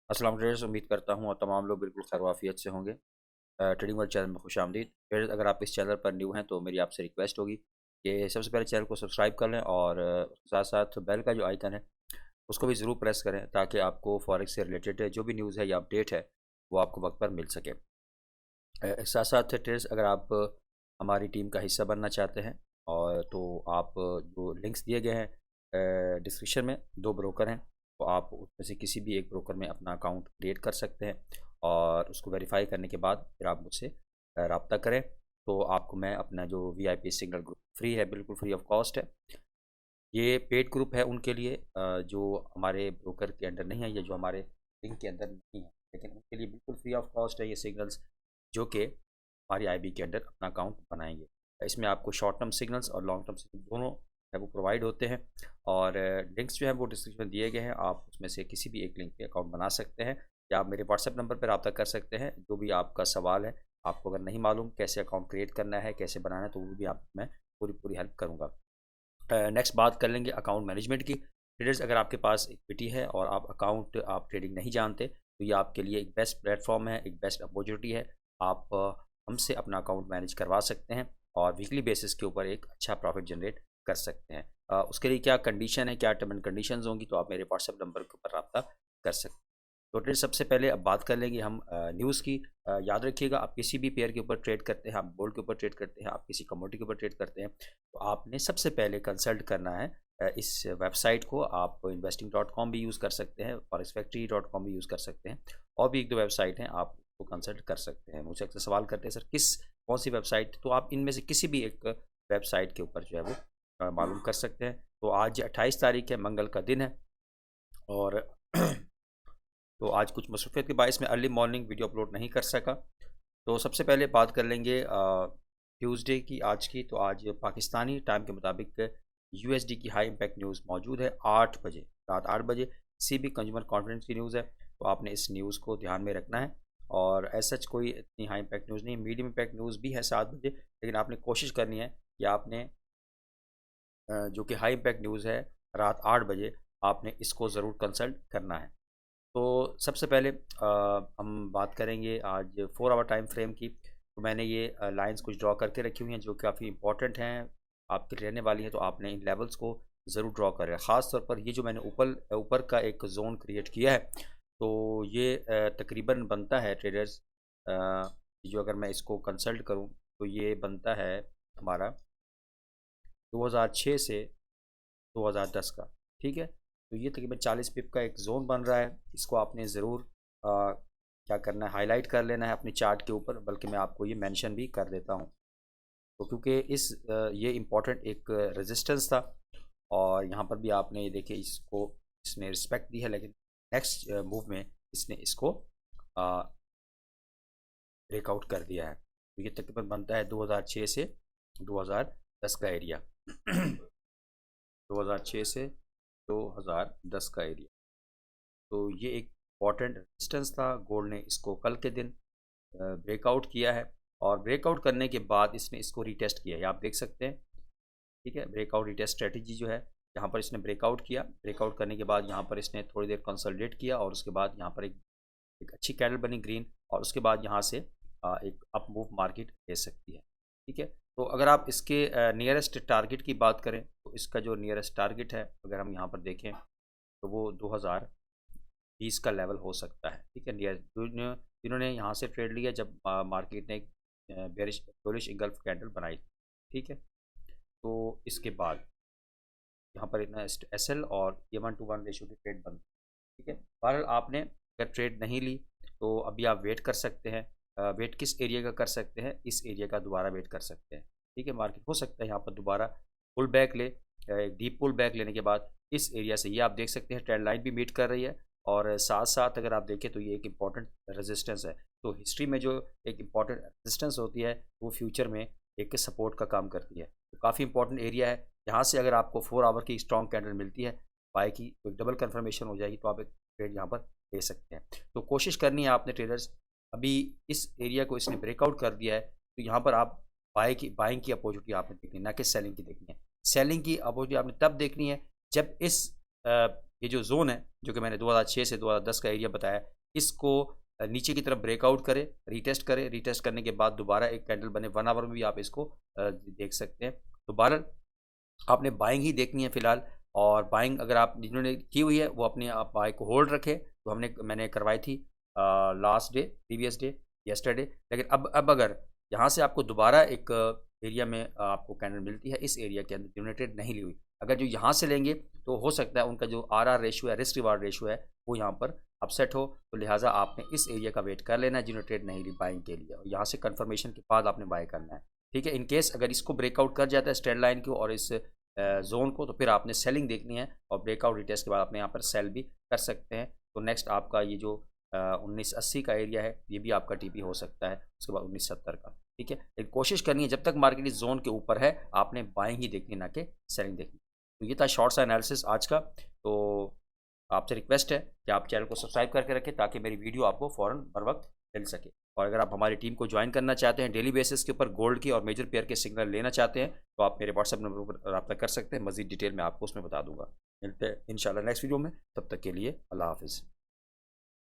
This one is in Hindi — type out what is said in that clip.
अस्सलाम ट्रेडर्स, उम्मीद करता हूँ और तमाम लोग बिल्कुल खैर से होंगे। ट्रेडिंग वर्ल्ड चैनल में खुशामदीद। ट्रेडर्स, अगर आप इस चैनल पर न्यू हैं तो मेरी आपसे रिक्वेस्ट होगी कि सबसे पहले चैनल को सब्सक्राइब कर लें और साथ साथ बेल का जो आइकन है उसको भी ज़रूर प्रेस करें ताकि आपको फॉरेक्स से रिलेटेड जो भी न्यूज़ है या अपडेट है वो आपको वक्त पर मिल सके। साथ साथ ट्रेडर्स, अगर आप हमारी टीम का हिस्सा बनना चाहते हैं और तो आप जो लिंक्स दिए गए हैं डिस्क्रिप्शन में, दो ब्रोकर हैं, तो आप उसमें से किसी भी एक ब्रोकर में अपना अकाउंट क्रिएट कर सकते हैं और उसको वेरीफाई करने के बाद फिर आप मुझसे रब्ता करें तो आपको मैं अपना जो वीआईपी सिग्नल ग्रुप फ्री है, बिल्कुल फ्री ऑफ कॉस्ट है। ये पेड ग्रुप है उनके लिए जो हमारे ब्रोकर के अंडर नहीं है या जो हमारे लिंक के अंदर नहीं है, लेकिन उनके लिए बिल्कुल फ्री ऑफ कॉस्ट है ये सिग्नल्स, जो कि हमारी आईबी के अंडर अपना अकाउंट बनाएंगे। इसमें आपको शॉर्ट टर्म सिग्नल्स और लॉन्ग टर्म सिग्नल दोनों है वो प्रोवाइड होते हैं और लिंक्स जो है वो डिस्क्रिप्शन में दिए गए हैं। आप उसमें से किसी भी एक लिंक पे अकाउंट बना सकते हैं या आप मेरे व्हाट्सएप नंबर पर रब्ता कर सकते हैं। जो भी आपका सवाल है, आपको अगर नहीं मालूम कैसे अकाउंट क्रिएट करना है, कैसे बनाना है, तो वो भी आप मैं पूरी पूरी हेल्प करूँगा। नेक्स्ट बात कर लेंगे अकाउंट मैनेजमेंट की। ट्रेडर्स, अगर आपके पास इक्विटी है और आप ट्रेडिंग नहीं जानते तो ये आपके लिए एक बेस्ट प्लेटफॉर्म है, एक बेस्ट अपॉर्चुनिटी है। आप हमसे अपना अकाउंट मैनेज करवा सकते हैं और वीकली बेसिस के ऊपर एक अच्छा प्रॉफिट जनरेट कर सकते हैं। उसके लिए क्या कंडीशन है, क्या टर्म एंड कंडीशंस होंगी, तो आप मेरे व्हाट्सएप नंबर के ऊपर रब्ता कर सकते हैं। तो ट्रेड, सबसे पहले अब बात कर लेंगे हम न्यूज़ की। याद रखिएगा, आप किसी भी पेयर के ऊपर ट्रेड करते हैं, आप गोल्ड के ऊपर ट्रेड करते हैं, आप किसी कमोडिटी के ऊपर ट्रेड करते हैं, तो आपने सबसे पहले कंसल्ट करना है इस वेबसाइट को। आप investing.com भी यूज़ कर सकते हैं, forexfactory.com भी यूज़ कर सकते हैं और भी एक दो वेबसाइट हैं, आप उसको कंसल्ट कर सकते हैं। मुझसे अक्सर सवाल करते हैं, सर कौन सी वेबसाइट, तो आप इनमें से किसी भी एक वेबसाइट के ऊपर जो है वो मालूम कर सकते हैं। तो आज 28 तारीख है, मंगल का दिन है और तो आज कुछ मसरूफियत के बायस में अर्ली मॉर्निंग वीडियो अपलोड नहीं कर सका। तो सबसे पहले बात कर लेंगे ट्यूसडे की, आज की। तो आज पाकिस्तानी टाइम के मुताबिक यूएसडी की हाई इम्पैक्ट न्यूज़ मौजूद है 8 बजे, रात 8 बजे। सीबी कंज्यूमर कॉन्फ्रेंस की न्यूज़ है, तो आपने इस न्यूज़ को ध्यान में रखना है। और एज सच कोई इतनी हाई इम्पैक्ट न्यूज़ नहीं, मीडियम इम्पैक्ट न्यूज़ भी है 7 बजे, लेकिन आपने कोशिश करनी है कि आपने जो कि हाई इम्पैक्ट न्यूज़ है रात 8 बजे, आपने इसको ज़रूर कंसल्ट करना है। तो सबसे पहले हम बात करेंगे आज 4 आवर टाइम फ्रेम की। तो मैंने ये लाइंस कुछ ड्रॉ करके रखी हुई हैं जो काफ़ी इंपॉर्टेंट हैं, आपकी रहने वाली हैं, तो आपने इन लेवल्स को ज़रूर ड्रॉ करें। ख़ास तौर पर ये जो मैंने ऊपर ऊपर का एक जोन क्रिएट किया है, तो ये तकरीबन बनता है ट्रेडर्स, जो अगर मैं इसको कंसल्ट करूँ तो ये बनता है हमारा 2006 से 2010 का, ठीक है। तो ये तकरीबन 40 पिप का एक जोन बन रहा है, इसको आपने ज़रूर क्या करना है, हाईलाइट कर लेना है अपनी चार्ट के ऊपर, बल्कि मैं आपको ये मेंशन भी कर देता हूँ। तो क्योंकि ये इम्पोर्टेंट एक रेजिस्टेंस था और यहाँ पर भी आपने ये देखिए इसने रिस्पेक्ट दी है, लेकिन नेक्स्ट मूव में इसने इसको ब्रेकआउट कर दिया है। तो ये तकरीबन बनता है 2006 से 2010 का एरिया 2006 से 2010 का एरिया। तो ये एक इम्पॉर्टेंट रेजिस्टेंस था, गोल्ड ने इसको कल के दिन ब्रेकआउट किया है और ब्रेकआउट करने के बाद इसने इसको रीटेस्ट किया है, आप देख सकते हैं, ठीक है। ब्रेकआउट रीटेस्ट स्ट्रेटजी जो है, यहाँ पर इसने ब्रेकआउट किया, ब्रेकआउट करने के बाद यहाँ पर इसने थोड़ी देर कंसोलिडेट किया और उसके बाद यहाँ पर एक अच्छी कैंडल बनी ग्रीन, और उसके बाद यहाँ से एक अप मूव मार्केट ले सकती है, ठीक है। तो अगर आप इसके नियरेस्ट टारगेट की बात करें तो इसका जो नियरेस्ट टारगेट है, अगर हम यहाँ पर देखें तो वो 2020 का लेवल हो सकता है, ठीक है। जिन्होंने यहाँ से ट्रेड लिया जब मार्केट ने एक बेरिश बुलिश इंगल्फ कैंडल बनाई, ठीक है। तो इसके बाद यहाँ पर इतना एसएल और ये 1:1 रेशो की ट्रेड बनती है, ठीक है। बहरहाल आपने अगर ट्रेड नहीं ली तो अभी आप वेट कर सकते हैं। वेट किस एरिया का कर सकते हैं, इस एरिया का दोबारा वेट कर सकते हैं, ठीक है। मार्केट हो सकता है यहाँ पर दोबारा पुल बैक ले, एक डीप पुल बैक लेने के बाद इस एरिया से ये आप देख सकते हैं ट्रेंड लाइन भी मीट कर रही है और साथ साथ अगर आप देखें तो ये एक इम्पॉर्टेंट रेजिस्टेंस है। तो हिस्ट्री में जो एक इम्पॉर्टेंट रेजिस्टेंस होती है वो फ्यूचर में एक सपोर्ट का काम करती है। तो काफ़ी इंपॉर्टेंट एरिया है, यहाँ से अगर आपको 4 आवर की स्ट्रॉन्ग कैंडल मिलती है बाय की, तो एक डबल कन्फर्मेशन हो जाएगी, तो आप एक ट्रेड यहाँ पर ले सकते हैं। तो कोशिश करनी है आपने ट्रेडर्स, अभी इस एरिया को इसने ब्रेकआउट कर दिया है, तो यहाँ पर आप बाइंग की अपॉर्चुनिटी आपने देखनी है, ना कि सेलिंग की देखनी है। सेलिंग की अपॉर्चुनिटी आपने तब देखनी है जब ये जो जोन है जो कि मैंने 2006 से 2010 का एरिया बताया, इसको नीचे की तरफ ब्रेकआउट करे, रीटेस्ट करने के बाद दोबारा एक कैंडल बने 1 आवर में भी आप इसको देख सकते हैं। तो बहरहाल आपने बाइंग ही देखनी है फ़िलहाल, और बाइंग अगर आप जिन्होंने की हुई है वो अपने आप बाय को होल्ड रखे। तो मैंने करवाई थी last day, previous day, yesterday. लेकिन अब अगर यहाँ से आपको दोबारा एक एरिया में आपको कैंडल मिलती है, इस एरिया के अंदर जिन्होंने ट्रेड नहीं ली हुई, अगर जो यहाँ से लेंगे तो हो सकता है उनका जो RR रेशियो है, रिस्क रिवार्ड रेशियो है, वो यहाँ पर अपसेट हो। तो लिहाजा आपने इस एरिया का वेट कर लेना है जिन्होंने ट्रेड नहीं ली बाइंग के लिए, और यहाँ से कन्फर्मेशन के बाद आपने बाय करना है, ठीक है। इन केस अगर इसको ब्रेकआउट कर जाता है स्ट्रेंड लाइन को और इस जोन को, तो फिर आपने सेलिंग देखनी है, और ब्रेकआउट रिटेस्ट के बाद आपने यहाँ पर सेल भी कर सकते हैं। तो नेक्स्ट आपका ये जो 1980 का एरिया है, ये भी आपका TP हो सकता है, उसके बाद 1970 का, ठीक है। लेकिन कोशिश करनी है जब तक मार्केट इस जोन के ऊपर है आपने बाइंग ही देखनी, ना कि सेलिंग देखनी। तो ये था शॉर्ट सा एनालिसिस आज का। तो आपसे रिक्वेस्ट है कि आप चैनल को सब्सक्राइब करके रखें ताकि मेरी वीडियो आपको फ़ौरन बर वक्त मिल सके। और अगर आप हमारी टीम को ज्वाइन करना चाहते हैं, डेली बेसिस के ऊपर गोल्ड की और मेजर पेयर के सिग्नल लेना चाहते हैं, तो आप मेरे व्हाट्सएप नंबर पर रब्ता कर सकते हैं। मज़ीद डिटेल मैं आपको उसमें बता दूंगा। मिलते हैं इंशाल्लाह नेक्स्ट वीडियो में, तब तक के लिए अल्लाह हाफ़िज़।